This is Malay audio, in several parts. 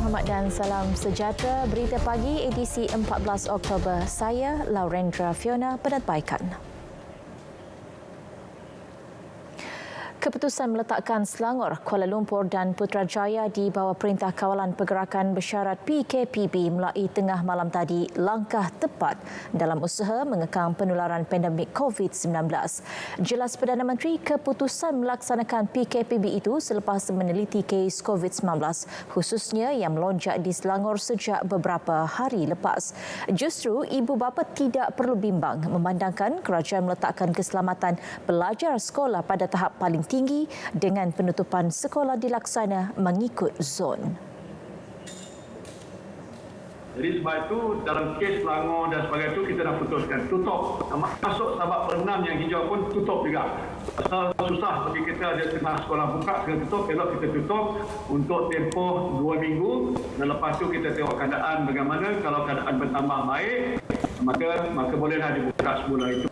Hormat dan salam sejahtera. Berita pagi edisi 14 Oktober. Saya Laurendra Fiona, penerbaikan. Keputusan meletakkan Selangor, Kuala Lumpur dan Putrajaya di bawah Perintah Kawalan Pergerakan Bersyarat PKPB mulai tengah malam tadi langkah tepat dalam usaha mengekang penularan pandemik COVID-19. Jelas Perdana Menteri, keputusan melaksanakan PKPB itu selepas meneliti kes COVID-19 khususnya yang melonjak di Selangor sejak beberapa hari lepas. Justru ibu bapa tidak perlu bimbang memandangkan kerajaan meletakkan keselamatan pelajar sekolah pada tahap paling tinggi dengan penutupan sekolah dilaksana mengikut zon. Jadi sebab itu dalam kes Selangor dan sebagainya itu kita dah putuskan tutup. Masuk sabak perenam yang hijau pun tutup juga. Pasal susah bagi kita ada tengah sekolah buka kena tutup, elok kita tutup untuk tempoh 2 minggu dan lepas tu kita tengok keadaan bagaimana. Kalau keadaan bertambah baik maka bolehlah dibuka semula itu.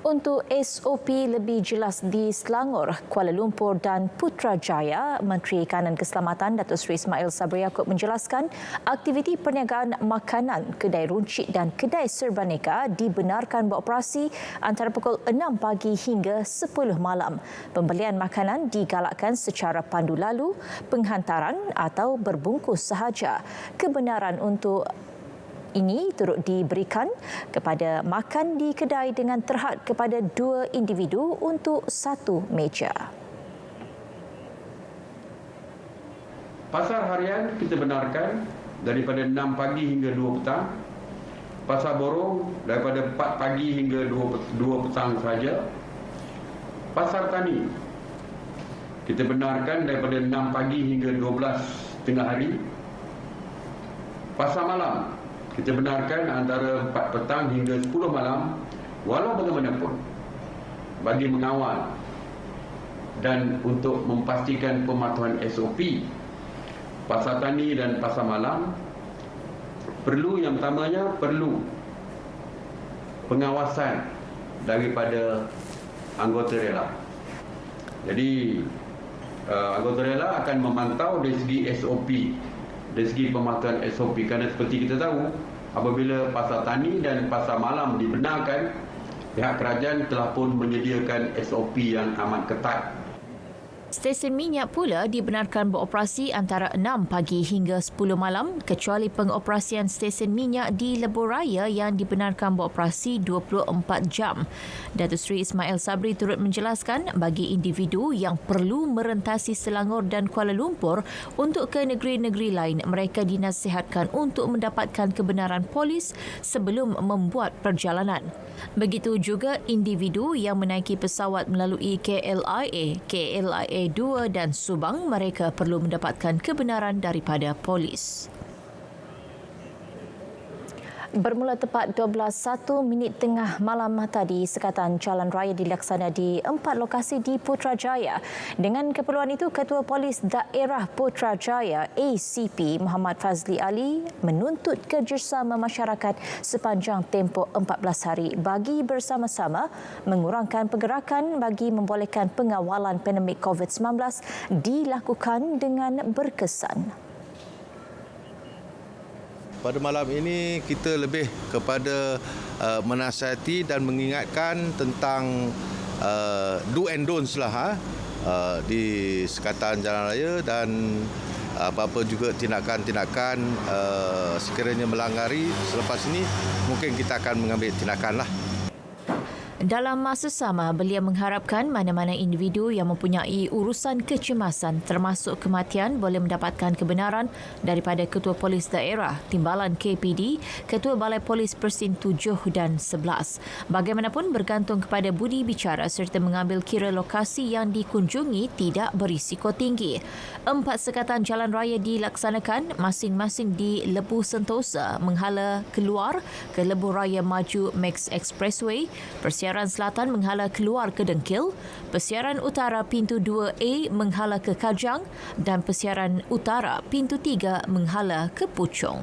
Untuk SOP lebih jelas di Selangor, Kuala Lumpur dan Putrajaya, Menteri Kanan Keselamatan Datuk Seri Ismail Sabri Yaakob menjelaskan aktiviti perniagaan makanan, kedai runcit dan kedai serbaneka dibenarkan beroperasi antara pukul 6 pagi hingga 10 malam. Pembelian makanan digalakkan secara pandu lalu, penghantaran atau berbungkus sahaja. Kebenaran untuk ini turut diberikan kepada makan di kedai dengan terhad kepada 2 individu untuk 1 meja. Pasar harian kita benarkan daripada 6 pagi hingga 2 petang. Pasar borong daripada 4 pagi hingga 2 petang saja. Pasar tani kita benarkan daripada 6 pagi hingga 12 tengah hari. Pasar malam kita benarkan antara 4 petang hingga 10 malam walau bagaimanapun bagi mengawal dan untuk memastikan pematuhan SOP pasar tani dan pasar malam perlu yang pertamanya perlu pengawasan daripada anggota rela. Jadi anggota rela akan memantau dari segi SOP, dari segi pematuhan SOP, kerana seperti kita tahu apabila pasar tani dan pasar malam dibenarkan, pihak kerajaan telah pun menyediakan SOP yang amat ketat. Stesen minyak pula dibenarkan beroperasi antara 6 pagi hingga 10 malam kecuali pengoperasian stesen minyak di Lebuh Raya yang dibenarkan beroperasi 24 jam. Datuk Seri Ismail Sabri turut menjelaskan bagi individu yang perlu merentasi Selangor dan Kuala Lumpur untuk ke negeri-negeri lain, mereka dinasihatkan untuk mendapatkan kebenaran polis sebelum membuat perjalanan. Begitu juga individu yang menaiki pesawat melalui KLIA 2 dan Subang, mereka perlu mendapatkan kebenaran daripada polis. Bermula tepat 12:01 tengah malam tadi, sekatan jalan raya dilaksana di 4 lokasi di Putrajaya. Dengan keperluan itu, Ketua Polis Daerah Putrajaya ACP Muhammad Fazli Ali menuntut kerjasama masyarakat sepanjang tempoh 14 hari bagi bersama-sama mengurangkan pergerakan bagi membolehkan pengawalan pandemik COVID-19 dilakukan dengan berkesan. Pada malam ini kita lebih kepada menasihati dan mengingatkan tentang do and don'ts lah di sekatan jalan raya dan apa-apa juga tindakan-tindakan sekiranya melanggar selepas ini mungkin kita akan mengambil tindakan lah. Dalam masa sama, beliau mengharapkan mana-mana individu yang mempunyai urusan kecemasan termasuk kematian boleh mendapatkan kebenaran daripada Ketua Polis Daerah, Timbalan KPD, Ketua Balai Polis Persin 7 dan 11. Bagaimanapun bergantung kepada budi bicara serta mengambil kira lokasi yang dikunjungi tidak berisiko tinggi. 4 sekatan jalan raya dilaksanakan masing-masing di Lebuh Sentosa menghala keluar ke Lebuh Raya Maju Max Expressway, Persiaran Selatan menghala keluar ke Dengkil, Persiaran Utara Pintu 2A menghala ke Kajang dan Persiaran Utara Pintu 3 menghala ke Puchong.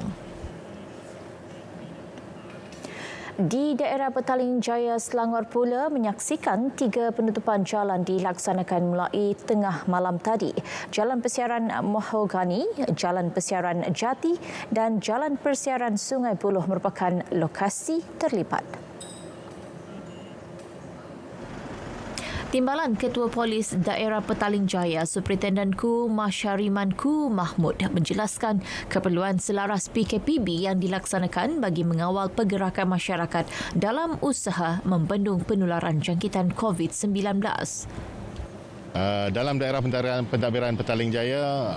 Di daerah Petaling Jaya, Selangor pula menyaksikan 3 penutupan jalan dilaksanakan mulai tengah malam tadi. Jalan Persiaran Mahogany, Jalan Persiaran Jati dan Jalan Persiaran Sungai Buloh merupakan lokasi terlibat. Timbalan Ketua Polis Daerah Petaling Jaya, Superintendent Ku Masyariman Ku Mahmud menjelaskan keperluan selaras PKPB yang dilaksanakan bagi mengawal pergerakan masyarakat dalam usaha membendung penularan jangkitan COVID-19. Dalam daerah pentadbiran Petaling Jaya,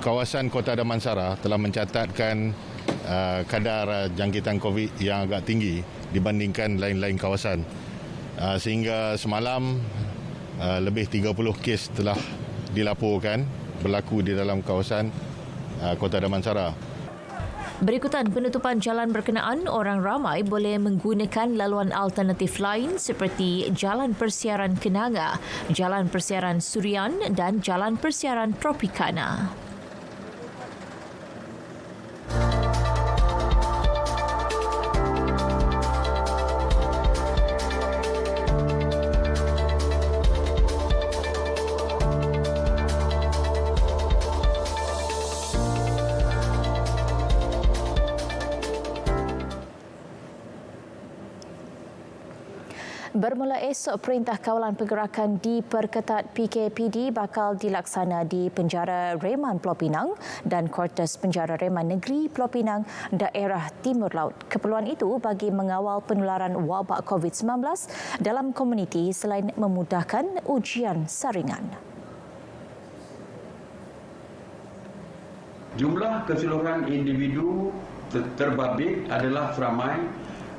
kawasan Kota Damansara telah mencatatkan kadar jangkitan COVID yang agak tinggi dibandingkan lain-lain kawasan. Sehingga semalam lebih 30 kes telah dilaporkan berlaku di dalam kawasan Kota Damansara. Berikutan penutupan jalan berkenaan, orang ramai boleh menggunakan laluan alternatif lain seperti Jalan Persiaran Kenanga, Jalan Persiaran Surian dan Jalan Persiaran Tropicana. Bermula esok, Perintah Kawalan Pergerakan diperketat PKPD bakal dilaksana di Penjara Reman Pulau Pinang dan Kuartus Penjara Reman Negeri Pulau Pinang, daerah Timur Laut. Keperluan itu bagi mengawal penularan wabak COVID-19 dalam komuniti selain memudahkan ujian saringan. Jumlah keseluruhan individu terbabit adalah seramai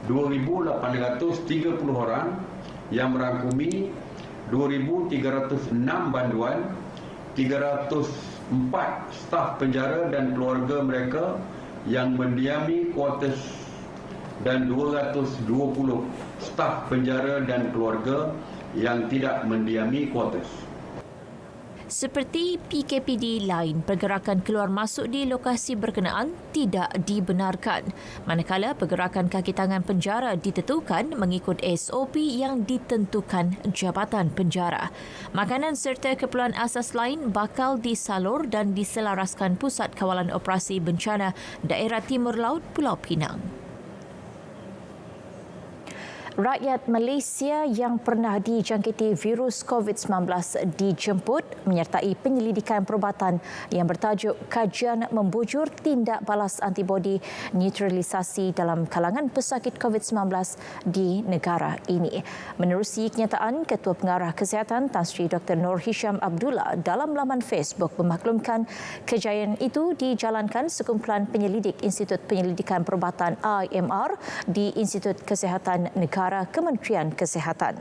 2,830 orang yang merangkumi 2,306 banduan, 304 staf penjara dan keluarga mereka yang mendiami kuartus dan 220 staf penjara dan keluarga yang tidak mendiami kuartus. Seperti PKPD lain, pergerakan keluar masuk di lokasi berkenaan tidak dibenarkan. Manakala pergerakan kaki tangan penjara ditentukan mengikut SOP yang ditentukan Jabatan Penjara. Makanan serta keperluan asas lain bakal disalur dan diselaraskan Pusat Kawalan Operasi Bencana Daerah Timur Laut Pulau Pinang. Rakyat Malaysia yang pernah dijangkiti virus COVID-19 dijemput menyertai penyelidikan perubatan yang bertajuk Kajian Membujur Tindak Balas Antibodi Neutralisasi dalam kalangan pesakit COVID-19 di negara ini. Menerusi kenyataan, Ketua Pengarah Kesihatan Tan Sri Dr. Nur Hisham Abdullah dalam laman Facebook memaklumkan kejayaan itu dijalankan sekumpulan penyelidik Institut Penyelidikan Perubatan IMR di Institut Kesihatan Negara Kementerian Kesihatan.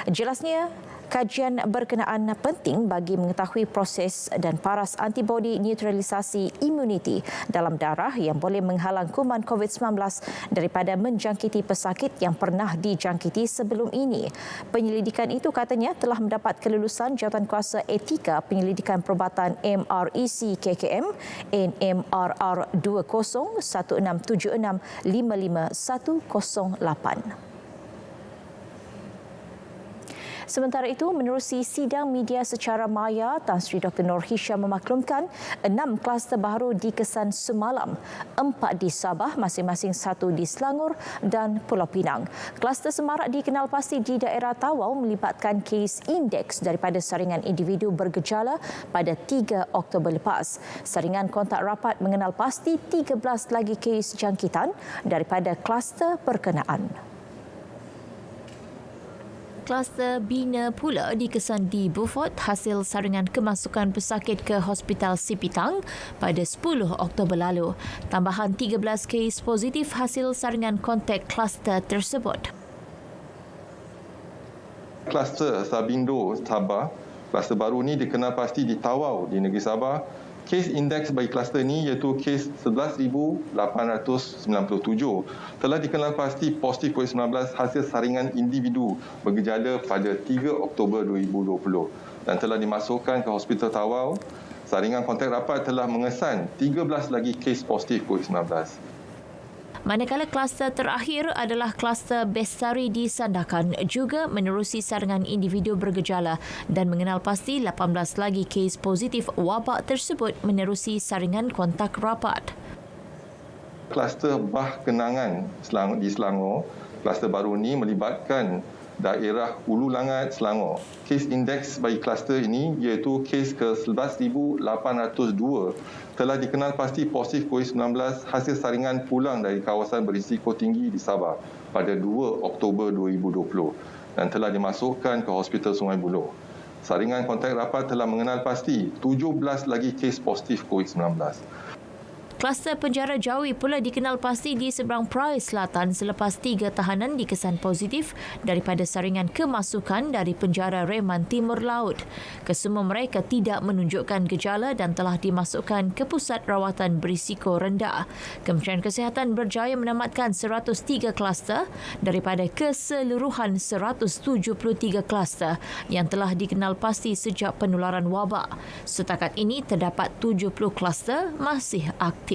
Jelasnya, kajian berkenaan penting bagi mengetahui proses dan paras antibodi neutralisasi imuniti dalam darah yang boleh menghalang kuman COVID-19 daripada menjangkiti pesakit yang pernah dijangkiti sebelum ini. Penyelidikan itu katanya telah mendapat kelulusan Jawatankuasa Etika Penyelidikan Perubatan MREC KKM NMRR 201676550108. Sementara itu, menerusi sidang media secara maya, Tan Sri Dr. Nur Hisham memaklumkan 6 kluster baru dikesan semalam, 4 di Sabah, masing-masing 1 di Selangor dan Pulau Pinang. Kluster semarak dikenal pasti di daerah Tawau melibatkan kes indeks daripada saringan individu bergejala pada 3 Oktober lepas. Saringan kontak rapat mengenal pasti 13 lagi kes jangkitan daripada kluster berkenaan. Kluster Bina pula dikesan di Beaufort hasil saringan kemasukan pesakit ke Hospital Sipitang pada 10 Oktober lalu. Tambahan 13 kes positif hasil saringan kontak kluster tersebut. Kluster Sabindo Sabah, kluster baru ni dikenal pasti di Tawau di negeri Sabah. Kes indeks bagi kluster ini iaitu kes 11,897. Telah dikenal pasti positif COVID-19 hasil saringan individu bergejala pada 3 Oktober 2020 dan telah dimasukkan ke Hospital Tawau. Saringan kontak rapat telah mengesan 13 lagi kes positif COVID-19. Manakala kluster terakhir adalah kluster Bestari di Sandakan juga menerusi saringan individu bergejala dan mengenal pasti 18 lagi kes positif wabak tersebut menerusi saringan kontak rapat. Kluster Bah Kenangan di Selangor, kluster baru ini melibatkan daerah Ulu Langat, Selangor. Kes indeks bagi kluster ini iaitu kes ke-11,802 telah dikenal pasti positif COVID-19 hasil saringan pulang dari kawasan berisiko tinggi di Sabah pada 2 Oktober 2020 dan telah dimasukkan ke Hospital Sungai Buloh. Saringan kontak rapat telah mengenal pasti 17 lagi kes positif COVID-19. Kluster penjara Jawi pula dikenal pasti di seberang Perai Selatan selepas 3 tahanan dikesan positif daripada saringan kemasukan dari penjara Reman Timur Laut. Kesemua mereka tidak menunjukkan gejala dan telah dimasukkan ke pusat rawatan berisiko rendah. Kementerian Kesihatan berjaya menamatkan 103 kluster daripada keseluruhan 173 kluster yang telah dikenal pasti sejak penularan wabak. Setakat ini terdapat 70 kluster masih aktif.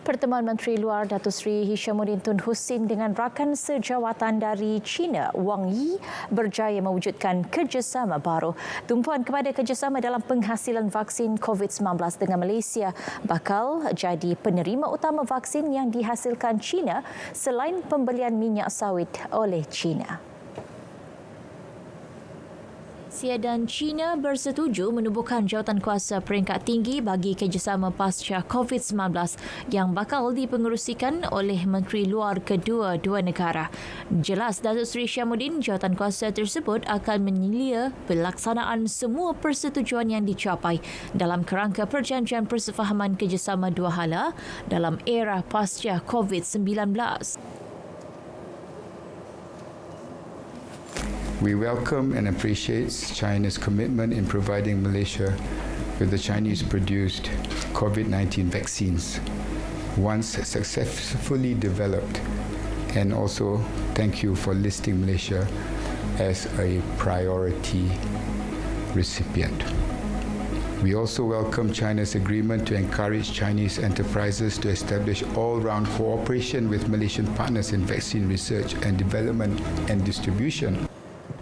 Pertemuan Menteri Luar Datuk Seri Hishamuddin Tun Hussein dengan rakan sejawatan dari China, Wang Yi, berjaya mewujudkan kerjasama baru. Tumpuan kepada kerjasama dalam penghasilan vaksin COVID-19 dengan Malaysia bakal jadi penerima utama vaksin yang dihasilkan China selain pembelian minyak sawit oleh China. Malaysia dan China bersetuju menubuhkan jawatan kuasa peringkat tinggi bagi kerjasama pasca COVID-19 yang bakal dipengerusikan oleh Menteri Luar kedua-dua negara. Jelas Datuk Seri Hishamuddin, jawatan kuasa tersebut akan menyelia pelaksanaan semua persetujuan yang dicapai dalam kerangka perjanjian persefahaman kerjasama dua hala dalam era pasca COVID-19. We welcome and appreciate China's commitment in providing Malaysia with the Chinese-produced COVID-19 vaccines once successfully developed, and also thank you for listing Malaysia as a priority recipient. We also welcome China's agreement to encourage Chinese enterprises to establish all-round cooperation with Malaysian partners in vaccine research and development and distribution.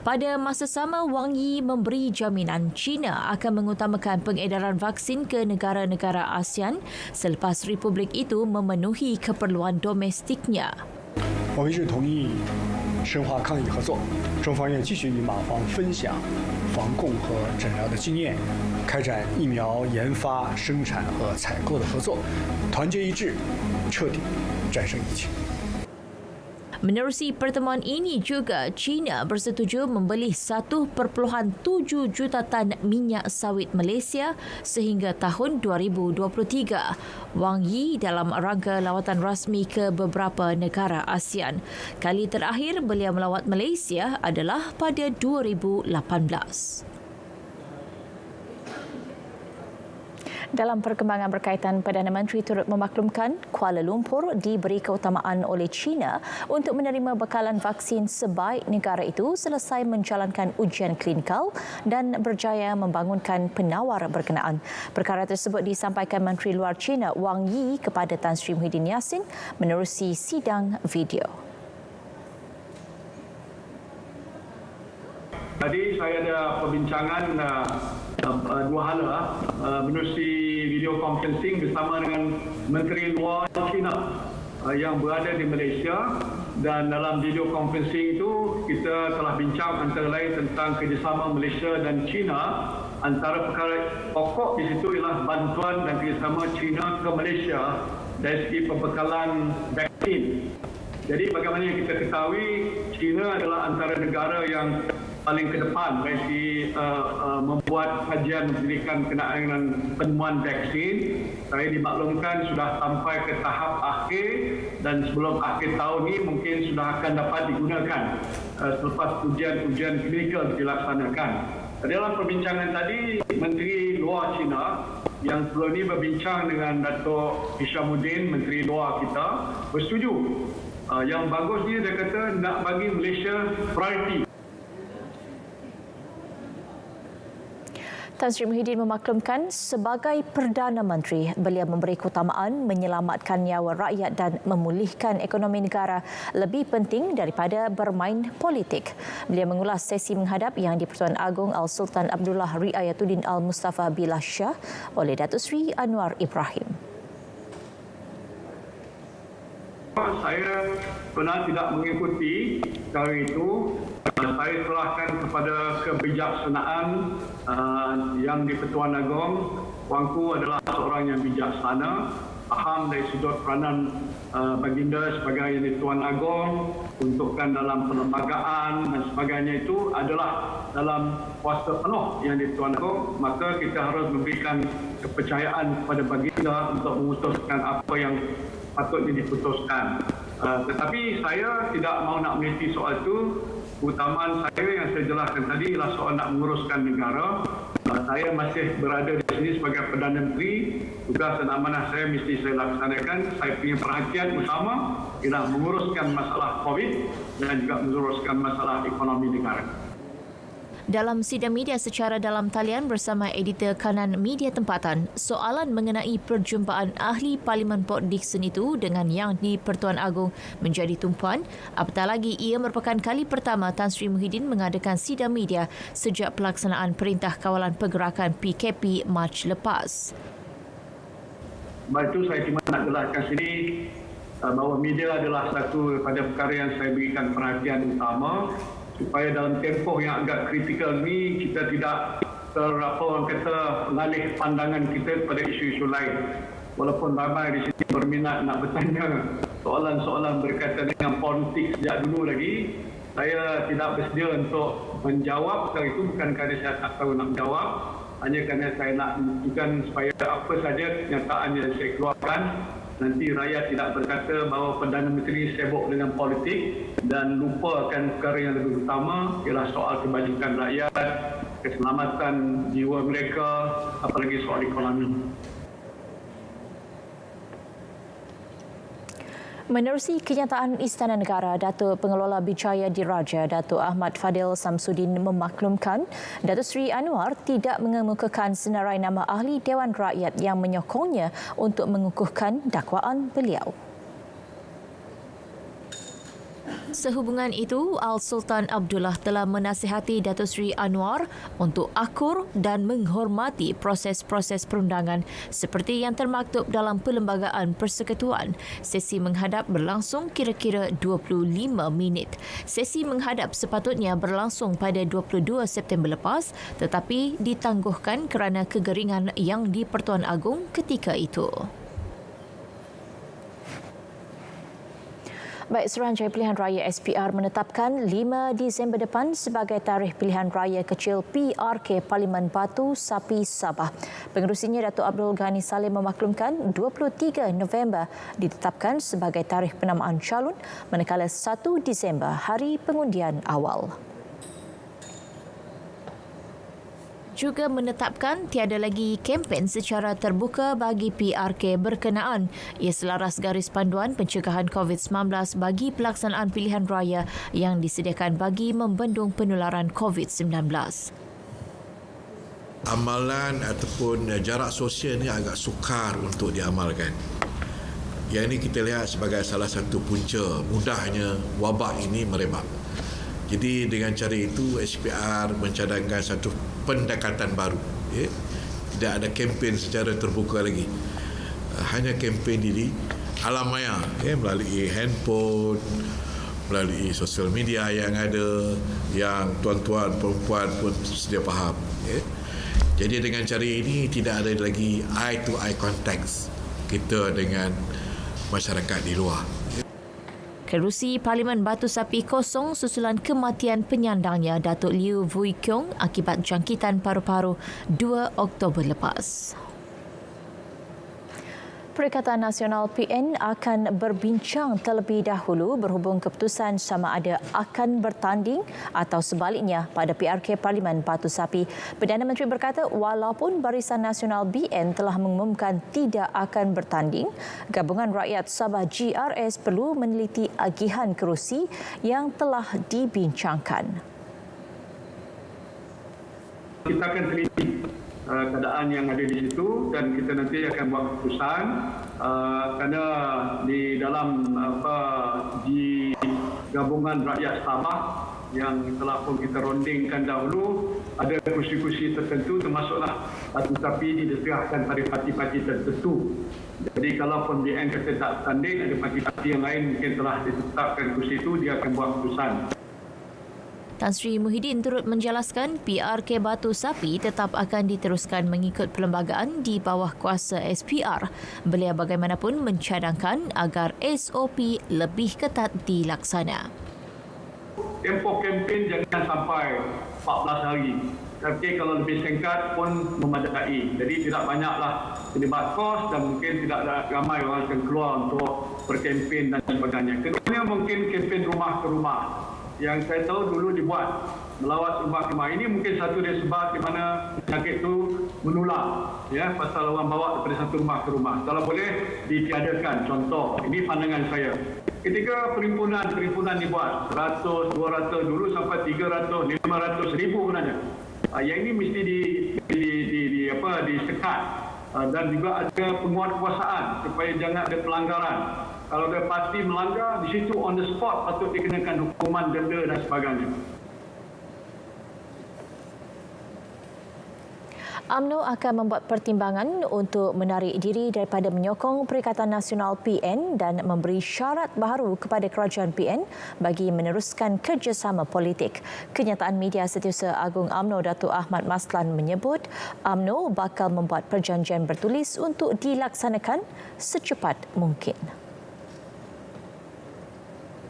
Pada masa sama, Wang Yi memberi jaminan China akan mengutamakan pengedaran vaksin ke negara-negara ASEAN selepas Republik itu memenuhi keperluan domestiknya. 我们一致同意深化抗疫合作，中方愿继续与马方分享防控和诊疗的经验，开展疫苗研发、生产和采购的合作，团结一致，彻底战胜疫情。 Menerusi pertemuan ini juga, China bersetuju membeli 1.7 juta tan minyak sawit Malaysia sehingga tahun 2023. Wang Yi dalam rangka lawatan rasmi ke beberapa negara ASEAN. Kali terakhir beliau melawat Malaysia adalah pada 2018. Dalam perkembangan berkaitan, Perdana Menteri turut memaklumkan Kuala Lumpur diberi keutamaan oleh China untuk menerima bekalan vaksin sebaik negara itu selesai menjalankan ujian klinikal dan berjaya membangunkan penawar berkenaan. Perkara tersebut disampaikan Menteri Luar China Wang Yi kepada Tan Sri Muhyiddin Yassin menerusi sidang video. Tadi saya ada perbincangan dua hala menerusi video conferencing bersama dengan Menteri Luar China yang berada di Malaysia, dan dalam video conferencing itu kita telah bincang antara lain tentang kerjasama Malaysia dan China. Antara perkara pokok di situ ialah bantuan dan kerjasama China ke Malaysia dari segi pembekalan vaksin. Jadi bagaimana yang kita ketahui, China adalah antara negara yang paling ke depan dari segi membuat kajian mendirikan berkenaan dengan penemuan vaksin. Saya dimaklumkan sudah sampai ke tahap akhir dan sebelum akhir tahun ini mungkin sudah akan dapat digunakan selepas ujian-ujian klinikal dilaksanakan. Dalam perbincangan tadi, Menteri Luar China yang sebelum ini berbincang dengan Datuk Hishamuddin, Menteri Luar kita, bersetuju. Yang bagusnya dia kata nak bagi Malaysia priority. Tan Sri Muhyiddin memaklumkan sebagai Perdana Menteri, beliau memberi keutamaan menyelamatkan nyawa rakyat dan memulihkan ekonomi negara lebih penting daripada bermain politik. Beliau mengulas sesi menghadap yang di-Pertuan Agong Al-Sultan Abdullah Riayatuddin Al-Mustafa Billah Shah oleh Datuk Seri Anwar Ibrahim. Saya pernah tidak mengikuti cara itu. Saya serahkan kepada kebijaksanaan yang di-Pertuan Agong. Wangku adalah seorang yang bijaksana, faham dari sudut peranan baginda sebagai di-Pertuan Agong, untukkan dalam perlembagaan dan sebagainya itu adalah dalam kuasa penuh yang di-Pertuan Agong. Maka kita harus memberikan kepercayaan kepada baginda untuk memutuskan apa yang patutnya diputuskan. Tetapi saya tidak mahu nak meneliti soal itu. Keutamaan saya yang saya jelaskan tadi ialah soal nak menguruskan negara. Saya masih berada di sini sebagai Perdana Menteri. Tugas dan amanah saya mesti saya laksanakan. Saya punya perhatian utama ialah menguruskan masalah COVID dan juga menguruskan masalah ekonomi negara. Dalam sidang media secara dalam talian bersama editor kanan media tempatan, soalan mengenai perjumpaan ahli Parlimen Port Dickson itu dengan yang di-Pertuan Agong menjadi tumpuan, apatah lagi ia merupakan kali pertama Tan Sri Muhyiddin mengadakan sidang media sejak pelaksanaan Perintah Kawalan Pergerakan PKP Mac lepas. Sebab itu saya cuma nak jelaskan sini bahawa media adalah satu daripada perkara yang saya berikan perhatian utama, supaya dalam tempoh yang agak kritikal ni kita tidak mengalih pandangan kita kepada isu-isu lain. Walaupun ramai di sini berminat nak bertanya soalan-soalan berkaitan dengan politik sejak dulu lagi, saya tidak bersedia untuk menjawab. Kerana itu bukan kerana saya tak tahu nak menjawab, hanya kerana saya nak menunjukkan supaya apa saja kenyataan yang saya keluarkan nanti rakyat tidak berkata bahawa Perdana Menteri sibuk dengan politik dan lupakan perkara yang lebih utama ialah soal kebajikan rakyat, keselamatan jiwa mereka, apalagi soal ekonomi. Menerusi kenyataan Istana Negara, Datuk Pengelola Bijaya Diraja, Datuk Ahmad Fadil Samsudin memaklumkan Datuk Seri Anwar tidak mengemukakan senarai nama ahli Dewan Rakyat yang menyokongnya untuk mengukuhkan dakwaan beliau. Sehubungan itu, Al-Sultan Abdullah telah menasihati Datuk Seri Anwar untuk akur dan menghormati proses-proses perundangan seperti yang termaktub dalam Perlembagaan Persekutuan. Sesi menghadap berlangsung kira-kira 25 minit. Sesi menghadap sepatutnya berlangsung pada 22 September lepas tetapi ditangguhkan kerana kegeringan yang di-Pertuan Agong ketika itu. Baik, Suruhanjaya Pilihan Raya SPR menetapkan 5 Disember depan sebagai tarikh pilihan raya kecil PRK Parlimen Batu Sapi Sabah. Pengerusinya Datuk Abdul Ghani Salim memaklumkan 23 November ditetapkan sebagai tarikh penamaan calon manakala 1 Disember hari pengundian awal. Juga menetapkan tiada lagi kempen secara terbuka bagi PRK berkenaan. Ia selaras garis panduan pencegahan COVID-19 bagi pelaksanaan pilihan raya yang disediakan bagi membendung penularan COVID-19. Amalan ataupun jarak sosial ini agak sukar untuk diamalkan. Yang ini kita lihat sebagai salah satu punca mudahnya wabak ini merebak. Jadi dengan cara itu SPR mencadangkan satu pendekatan baru. Tidak ada kempen secara terbuka lagi. Hanya kempen di alam maya, melalui handphone, melalui sosial media yang ada, yang tuan-tuan, perempuan pun sedia faham. Jadi dengan cara ini tidak ada lagi eye to eye contact kita dengan masyarakat di luar. Kerusi Parlimen Batu Sapi kosong susulan kematian penyandangnya Datuk Liu Vui Kiong akibat jangkitan paru-paru 2 Oktober lepas. Perikatan Nasional PN akan berbincang terlebih dahulu berhubung keputusan sama ada akan bertanding atau sebaliknya pada PRK Parlimen Batu Sapi. Perdana Menteri berkata walaupun Barisan Nasional BN telah mengumumkan tidak akan bertanding, Gabungan Rakyat Sabah GRS perlu meneliti agihan kerusi yang telah dibincangkan. Kita akan teliti keadaan yang ada di situ dan kita nanti akan buat keputusan kerana di dalam di Gabungan Rakyat Sabah yang telah pun kita rondingkan dahulu ada kursi-kursi tertentu termasuklah tetapi diserahkan pada parti-parti tertentu. Jadi kalau pun BN kata tak tanding, ada parti-parti yang lain mungkin telah ditetapkan kursi itu, dia akan buat keputusan. Tan Sri Muhyiddin turut menjelaskan PRK Batu Sapi tetap akan diteruskan mengikut perlembagaan di bawah kuasa SPR. Beliau bagaimanapun mencadangkan agar SOP lebih ketat dilaksana. Tempoh kempen jangan sampai 14 hari. Tapi kalau lebih singkat pun memadai. Jadi tidak banyaklah terlibat kos dan mungkin tidak ramai orang akan keluar untuk berkempen dan sebagainya. Keduanya mungkin kempen rumah ke rumah. Yang saya tahu dulu dibuat melawat rumah ke rumah. Ini mungkin satu dari sebab di mana penyakit itu menular, ya, pasal orang bawa daripada satu rumah ke rumah. Kalau boleh ditiadakan, contoh, ini pandangan saya. Ketika perhimpunan dibuat 100, 200 dulu sampai 300, 500, 1000 sebenarnya. Yang ini mesti disekat dan juga ada penguatkuasaan supaya jangan ada pelanggaran. Kalau ada parti melanggar, di situ on the spot patut dikenakan hukuman denda dan sebagainya. UMNO akan membuat pertimbangan untuk menarik diri daripada menyokong Perikatan Nasional PN dan memberi syarat baharu kepada kerajaan PN bagi meneruskan kerjasama politik. Kenyataan Media Setiausaha Agung UMNO Datuk Ahmad Maslan menyebut UMNO bakal membuat perjanjian bertulis untuk dilaksanakan secepat mungkin.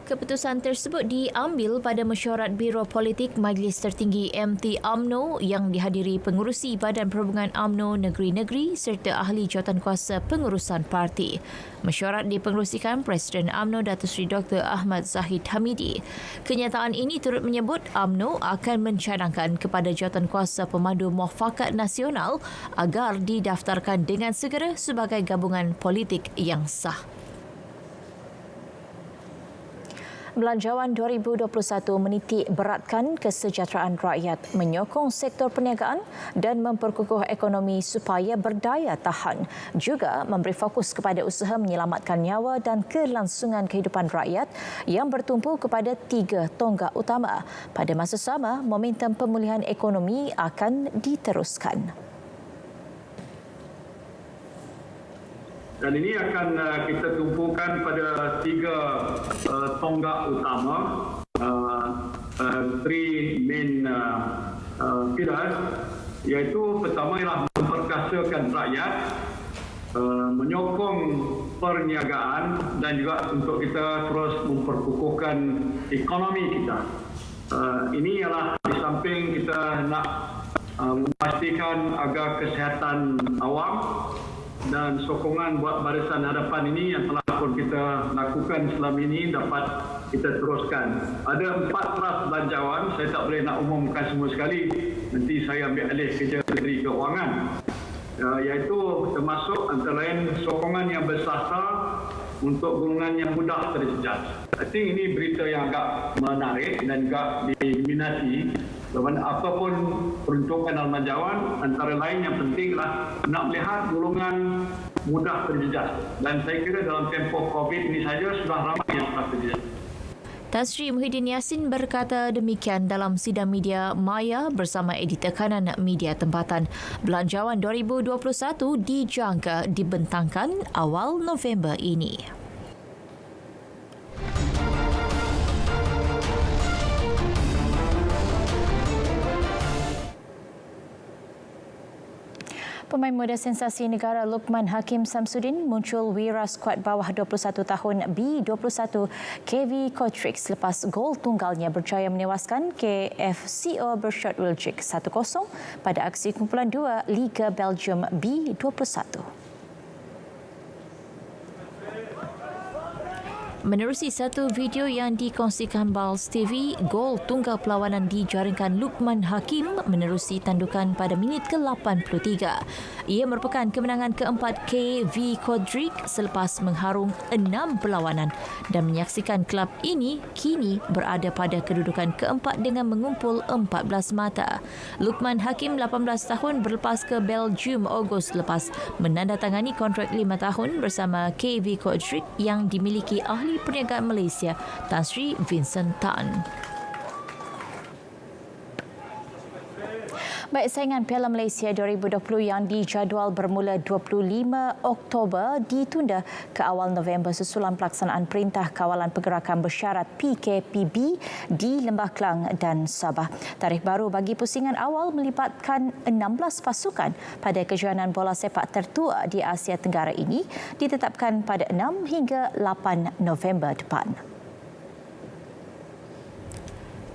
Keputusan tersebut diambil pada mesyuarat Biro Politik Majlis Tertinggi MT UMNO yang dihadiri pengurusi Badan Perhubungan UMNO Negeri-Negeri serta ahli jawatankuasa pengurusan parti. Mesyuarat dipengerusikan Presiden UMNO Datuk Seri Dr. Ahmad Zahid Hamidi. Kenyataan ini turut menyebut UMNO akan mencadangkan kepada jawatankuasa pemandu Muafakat Nasional agar didaftarkan dengan segera sebagai gabungan politik yang sah. Belanjawan 2021 menitik beratkan kesejahteraan rakyat, menyokong sektor perniagaan dan memperkukuh ekonomi supaya berdaya tahan. Juga memberi fokus kepada usaha menyelamatkan nyawa dan kelangsungan kehidupan rakyat yang bertumpu kepada 3 tonggak utama. Pada masa sama, momentum pemulihan ekonomi akan diteruskan. Dan ini akan kita tumpukan pada 3 tonggak utama, 3 main pillars, iaitu pertama ialah memperkasakan rakyat, menyokong perniagaan dan juga untuk kita terus memperkukuhkan ekonomi kita. Ini ialah di samping kita nak memastikan agar kesihatan awam dan sokongan buat Barisan Hadapan ini yang telah pun kita lakukan selama ini dapat kita teruskan. Ada 4 ras belanjawan, saya tak boleh nak umumkan semua sekali, nanti saya ambil alih kerja Menteri Keuangan, iaitu termasuk antara lain sokongan yang bersasar untuk golongan yang mudah terjejas. I think ini berita yang agak menarik dan juga diminati. Apapun peruntukan dalam belanjawan, antara lain yang pentinglah nak melihat golongan mudah terjejas. Dan saya kira dalam tempoh COVID ini saja sudah ramai yang telah terjejas. Tan Sri Muhyiddin Yassin berkata demikian dalam sidang media Maya bersama editor kanan media tempatan. Belanjawan 2021 dijangka dibentangkan awal November ini. Pemain muda sensasi negara Luqman Hakim Samsudin muncul wira skuad bawah 21 tahun B21 KV Kotrick selepas gol tunggalnya berjaya menewaskan KFCO Bershot Wilczek 1-0 pada aksi kumpulan 2 Liga Belgium B21. Menerusi satu video yang dikongsikan Bals TV, gol tunggal perlawanan dijaringkan Luqman Hakim menerusi tandukan pada minit ke-83. Ia merupakan kemenangan keempat KV Kodrik selepas mengharung 6 perlawanan dan menyaksikan kelab ini kini berada pada kedudukan keempat dengan mengumpul 14 mata. Luqman Hakim 18 tahun berlepas ke Belgium Ogos lepas menandatangani kontrak 5 tahun bersama KV Kodrik yang dimiliki ahli perniagaan Malaysia Tan Sri Vincent Tan. Baik, saingan Piala Malaysia 2020 yang dijadual bermula 25 Oktober ditunda ke awal November susulan pelaksanaan Perintah Kawalan Pergerakan Bersyarat PKPB di Lembah Kelang dan Sabah. Tarikh baru bagi pusingan awal melibatkan 16 pasukan pada kejohanan bola sepak tertua di Asia Tenggara ini ditetapkan pada 6 hingga 8 November depan.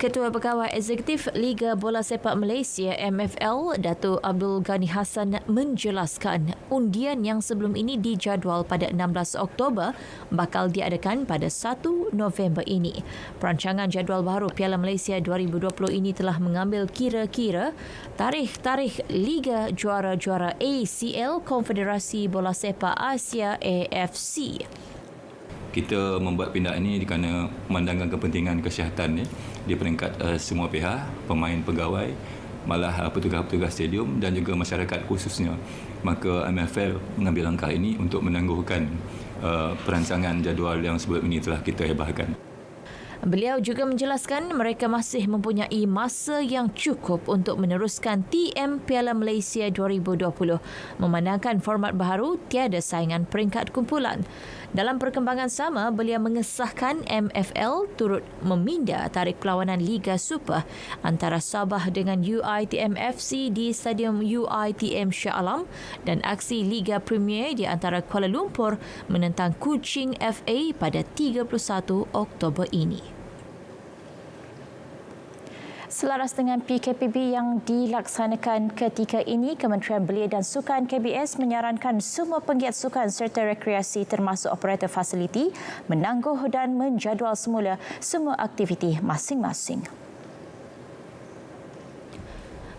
Ketua Pegawai Eksekutif Liga Bola Sepak Malaysia MFL, Dato' Abdul Ghani Hassan menjelaskan undian yang sebelum ini dijadual pada 16 Oktober bakal diadakan pada 1 November ini. Perancangan jadual baru Piala Malaysia 2020 ini telah mengambil kira-kira tarikh-tarikh Liga Juara-Juara ACL Konfederasi Bola Sepak Asia AFC. Kita membuat pindahan ini kerana memandangkan kepentingan kesihatan di peringkat semua pihak, pemain, pegawai, malah petugas-petugas stadium dan juga masyarakat khususnya. Maka MFL mengambil langkah ini untuk menangguhkan perancangan jadual yang sebelum ini telah kita hebahkan. Beliau juga menjelaskan mereka masih mempunyai masa yang cukup untuk meneruskan TM Piala Malaysia 2020 memandangkan format baharu tiada saingan peringkat kumpulan. Dalam perkembangan sama, beliau mengesahkan MFL turut meminda tarikh perlawanan Liga Super antara Sabah dengan UiTM FC di Stadium UiTM Shah Alam dan aksi Liga Premier di antara Kuala Lumpur menentang Kuching FA pada 31 Oktober ini. Selaras dengan PKPB yang dilaksanakan ketika ini, Kementerian Belia dan Sukan KBS menyarankan semua penggiat sukan serta rekreasi termasuk operator fasiliti menangguh dan menjadual semula semua aktiviti masing-masing.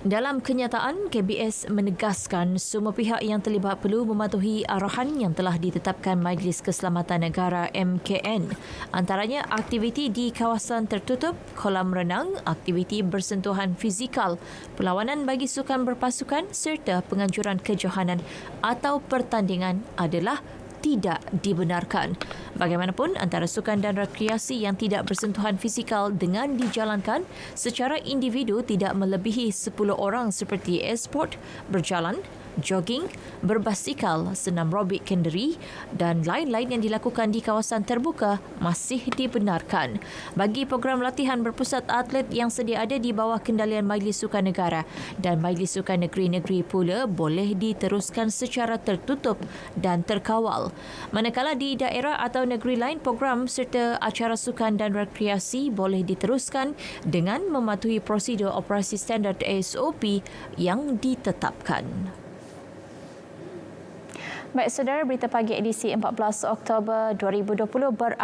Dalam kenyataan, KBS menegaskan semua pihak yang terlibat perlu mematuhi arahan yang telah ditetapkan Majlis Keselamatan Negara MKN. Antaranya aktiviti di kawasan tertutup, kolam renang, aktiviti bersentuhan fizikal, perlawanan bagi sukan berpasukan serta penganjuran kejohanan atau pertandingan adalah tidak dibenarkan. Bagaimanapun, antara sukan dan rekreasi yang tidak bersentuhan fizikal dengan dijalankan secara individu tidak melebihi 10 orang seperti e-sport, berjalan, jogging, berbasikal, senam robik kenderi dan lain-lain yang dilakukan di kawasan terbuka masih dibenarkan. Bagi program latihan berpusat atlet yang sedia ada di bawah kendalian Majlis Sukan Negara dan Majlis Sukan Negeri-Negeri pula boleh diteruskan secara tertutup dan terkawal. Manakala di daerah atau negeri lain, program serta acara sukan dan rekreasi boleh diteruskan dengan mematuhi prosedur operasi standard SOP yang ditetapkan. Baik, saudara, berita pagi edisi 14 Oktober 2020 berakhir.